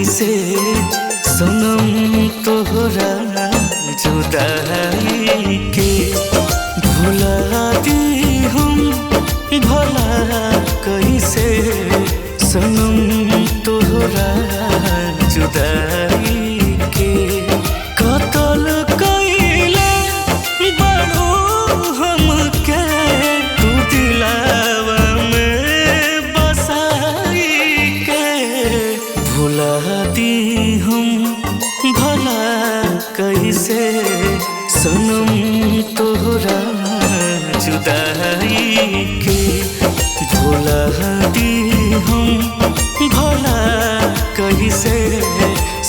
कैसे सनम तोहरा जुदाई के भुला दी हम भला कैसे सनम तोहरा जुदाई के कतल कैले बड़ो हमके तू दिलावा में बसाई के भुला दी हम भला कैसे सनम तोहरा जुदाई के भुला दी हम भला कैसे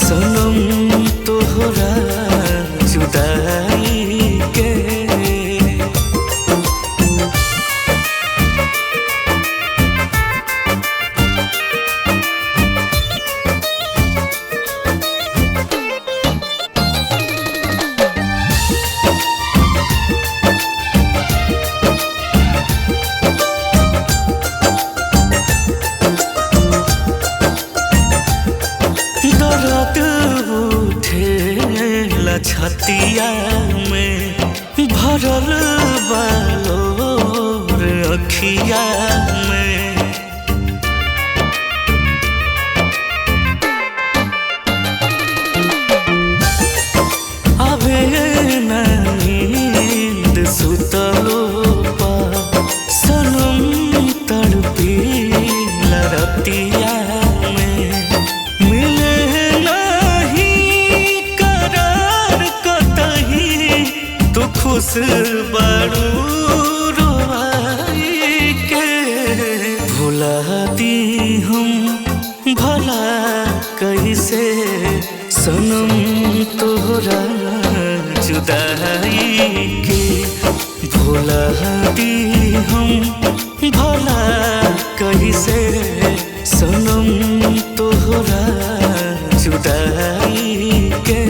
सनम तोहरा जुदाई के। दर्द उठेला छतिया में भरल बालोर अखिया में आवे ना नींद सुतलो पा सनम तड़पीला रतिया खुश बड़ू रोवाई के भुला दी हम भला कैसे सनम तोहरा जुदाई के भुला दी हम भला कैसे सनम तोहरा जुदाई के।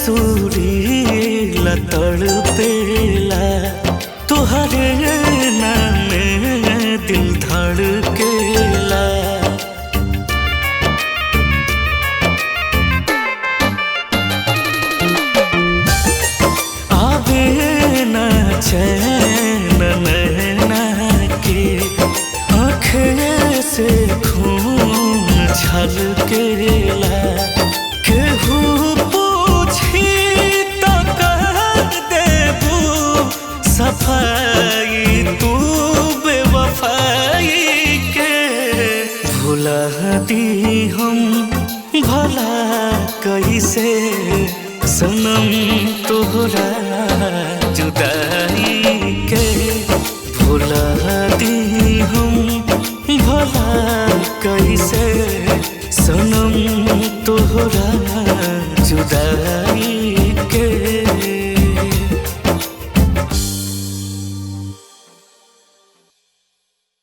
सुरीला तड़पेला तुहरे नाम दिल धड़केला आवे ना चैन नैना के आँखें से खून छलकेला केहू सफाई तू बेवफाई के भुला दी हम भला कैसे सनम तोहरा जुदाई के भुला दी हम भला कैसे सनम तोहरा जुदाई